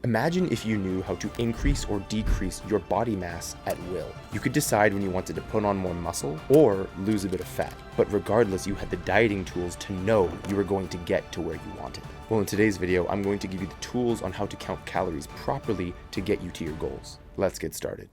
Imagine if you knew how to increase or decrease your body mass at will. You could decide when you wanted to put on more muscle or lose a bit of fat, but regardless, you had the dieting tools to know you were going to get to where you wanted. Well, in today's video, I'm going to give you the tools on how to count calories properly to get you to your goals. Let's get started.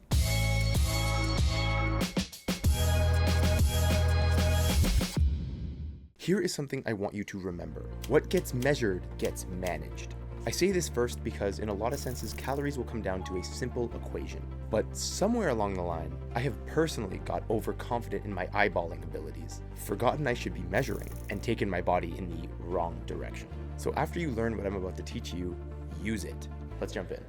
Here is something I want you to remember. What gets measured gets managed. I say this first because in a lot of senses, calories will come down to a simple equation. But somewhere along the line, I have personally got overconfident in my eyeballing abilities, forgotten I should be measuring, and taken my body in the wrong direction. So after you learn what I'm about to teach you, use it. Let's jump in.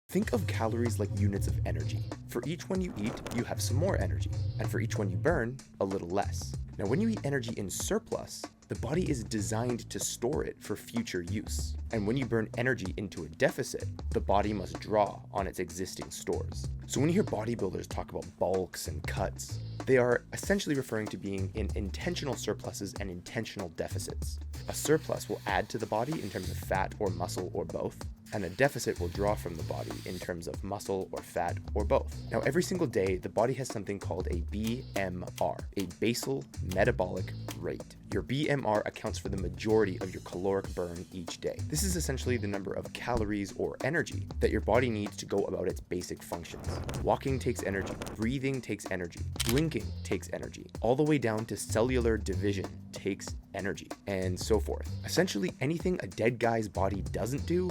Think of calories like units of energy. For each one you eat, you have some more energy, and for each one you burn, a little less. Now, when you eat energy in surplus, the body is designed to store it for future use. And when you burn energy into a deficit, the body must draw on its existing stores. So when you hear bodybuilders talk about bulks and cuts, they are essentially referring to being in intentional surpluses and intentional deficits. A surplus will add to the body in terms of fat or muscle or both, and a deficit will draw from the body in terms of muscle or fat or both. Now, every single day, the body has something called a BMR, a basal metabolic rate. Your BMR accounts for the majority of your caloric burn each day. This is essentially the number of calories or energy that your body needs to go about its basic functions. Walking takes energy, breathing takes energy, blinking takes energy, all the way down to cellular division takes energy, and so forth. Essentially, anything a dead guy's body doesn't do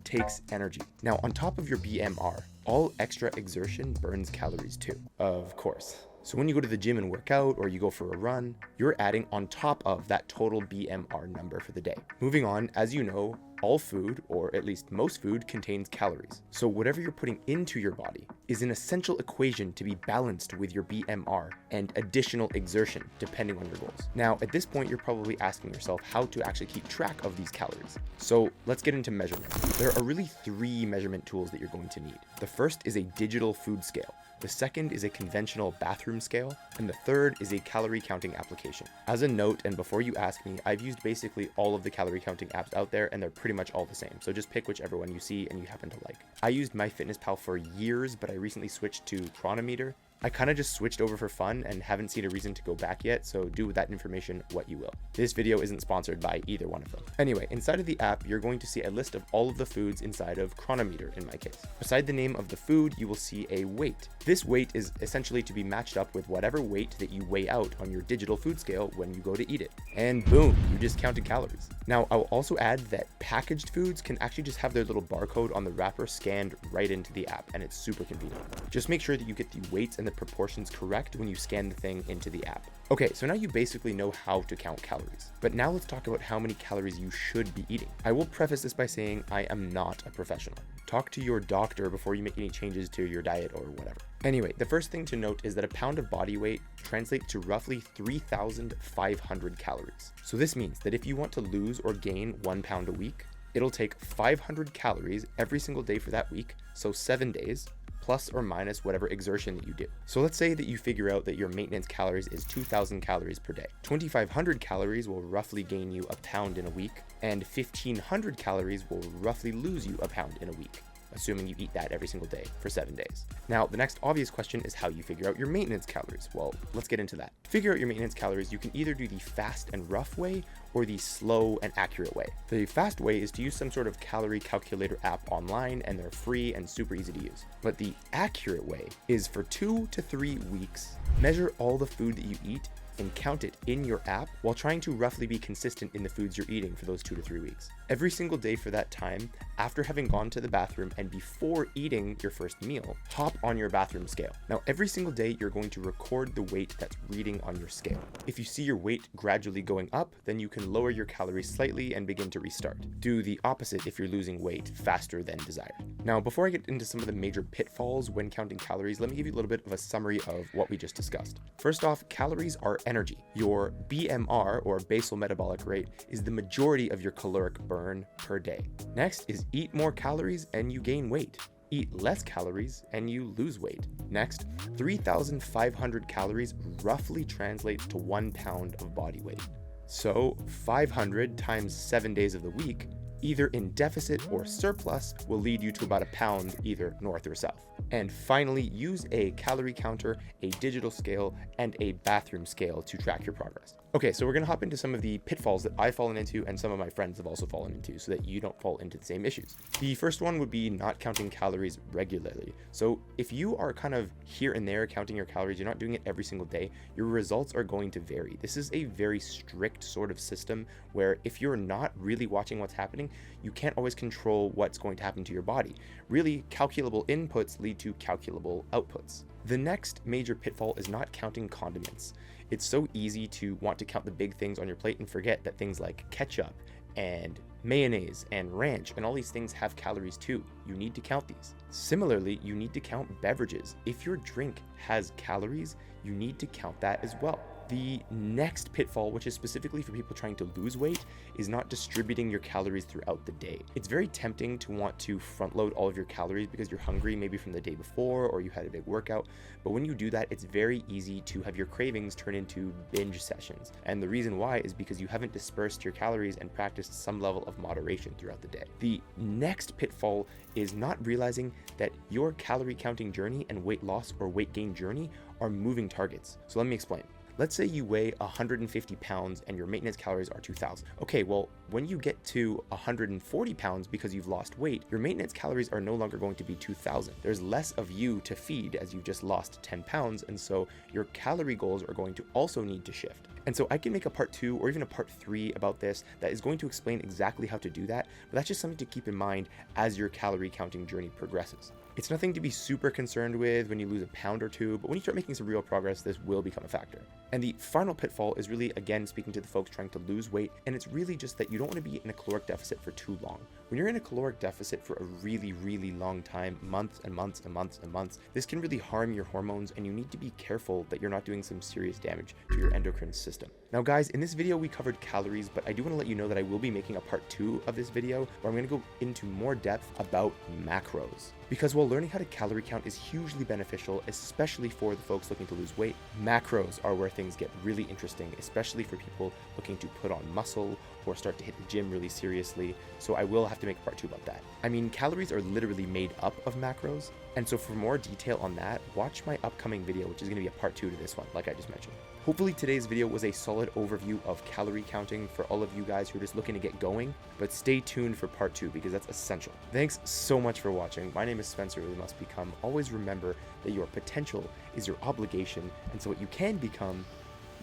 takes energy. Now, on top of your BMR, all extra exertion burns calories too, of course. So when you go to the gym and work out, or you go for a run, you're adding on top of that total BMR number for the day. Moving on, as you know, all food, or at least most food, contains calories. So whatever you're putting into your body is an essential equation to be balanced with your BMR and additional exertion, depending on your goals. Now, at this point, you're probably asking yourself how to actually keep track of these calories. So let's get into measurement. There are really three measurement tools that you're going to need. The first is a digital food scale. The second is a conventional bathroom scale, and the third is a calorie counting application. As a note, and before you ask me, I've used basically all of the calorie counting apps out there, and they're pretty much all the same. So just pick whichever one you see and you happen to like. I used MyFitnessPal for years, but I recently switched to Cronometer. I kind of just switched over for fun and haven't seen a reason to go back yet, so do with that information what you will. This video isn't sponsored by either one of them. Anyway, inside of the app, you're going to see a list of all of the foods inside of Cronometer in my case. Beside the name of the food, you will see a weight. This weight is essentially to be matched up with whatever weight that you weigh out on your digital food scale when you go to eat it. And boom, you just counted calories. Now, I'll also add that packaged foods can actually just have their little barcode on the wrapper scanned right into the app, and it's super convenient. Just make sure that you get the weights and the proportions correct when you scan the thing into the app. Okay, so now you basically know how to count calories. But now let's talk about how many calories you should be eating. I will preface this by saying I am not a professional. Talk to your doctor before you make any changes to your diet or whatever. Anyway, the first thing to note is that a pound of body weight translates to roughly 3,500 calories. So this means that if you want to lose or gain 1 pound a week, it'll take 500 calories every single day for that week, so 7 days, plus or minus whatever exertion that you do. So let's say that you figure out that your maintenance calories is 2,000 calories per day. 2,500 calories will roughly gain you a pound in a week, and 1,500 calories will roughly lose you a pound in a week, assuming you eat that every single day for 7 days. Now, the next obvious question is how you figure out your maintenance calories. Well, let's get into that. To figure out your maintenance calories, you can either do the fast and rough way or the slow and accurate way. The fast way is to use some sort of calorie calculator app online, and they're free and super easy to use. But the accurate way is for 2 to 3 weeks, measure all the food that you eat and count it in your app while trying to roughly be consistent in the foods you're eating for those 2 to 3 weeks. Every single day for that time, after having gone to the bathroom and before eating your first meal, hop on your bathroom scale. Now, every single day, you're going to record the weight that's reading on your scale. If you see your weight gradually going up, then you can lower your calories slightly and begin to restart. Do the opposite if you're losing weight faster than desired. Now, before I get into some of the major pitfalls when counting calories, let me give you a little bit of a summary of what we just discussed. First off, calories are energy. Your BMR, or basal metabolic rate, is the majority of your caloric burn per day. Next is eat more calories and you gain weight. Eat less calories and you lose weight. Next, 3,500 calories roughly translates to 1 pound of body weight. So 500 times 7 days of the week either in deficit or surplus will lead you to about a pound either north or south. And finally, use a calorie counter, a digital scale, and a bathroom scale to track your progress. Okay, so we're gonna hop into some of the pitfalls that I've fallen into and some of my friends have also fallen into so that you don't fall into the same issues. The first one would be not counting calories regularly. So if you are kind of here and there counting your calories, you're not doing it every single day, your results are going to vary. This is a very strict sort of system where if you're not really watching what's happening, you can't always control what's going to happen to your body. Really, calculable inputs lead to calculable outputs. The next major pitfall is not counting condiments. It's so easy to want to count the big things on your plate and forget that things like ketchup and mayonnaise and ranch and all these things have calories too. You need to count these. Similarly, you need to count beverages. If your drink has calories, you need to count that as well. The next pitfall, which is specifically for people trying to lose weight, is not distributing your calories throughout the day. It's very tempting to want to front load all of your calories because you're hungry maybe from the day before or you had a big workout. But when you do that, it's very easy to have your cravings turn into binge sessions. And the reason why is because you haven't dispersed your calories and practiced some level of moderation throughout the day. The next pitfall is not realizing that your calorie counting journey and weight loss or weight gain journey are moving targets. So let me explain. Let's say you weigh 150 pounds and your maintenance calories are 2,000. Okay, well, when you get to 140 pounds because you've lost weight, your maintenance calories are no longer going to be 2,000. There's less of you to feed as you've just lost 10 pounds, and so your calorie goals are going to also need to shift. And so I can make a part 2 or even a part 3 about this that is going to explain exactly how to do that, but that's just something to keep in mind as your calorie counting journey progresses. It's nothing to be super concerned with when you lose a pound or two, but when you start making some real progress, this will become a factor. And the final pitfall is really, again, speaking to the folks trying to lose weight, and it's really just that you don't want to be in a caloric deficit for too long. When you're in a caloric deficit for a really, really long time, months and months and months and months, this can really harm your hormones, and you need to be careful that you're not doing some serious damage to your endocrine system. Now guys, in this video we covered calories, but I do want to let you know that I will be making a part 2 of this video where I'm going to go into more depth about macros. Because while learning how to calorie count is hugely beneficial, especially for the folks looking to lose weight, macros are where things get really interesting, especially for people looking to put on muscle or start to hit the gym really seriously. So I will have to make a part 2 about that. I mean, calories are literally made up of macros. And so for more detail on that, watch my upcoming video, which is going to be a part 2 to this one, like I just mentioned. Hopefully today's video was a solid overview of calorie counting for all of you guys who are just looking to get going, but stay tuned for part 2 because that's essential. Thanks so much for watching. My name is Spencer with Must Become. Always remember that your potential is your obligation, and so what you can become,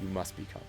you must become.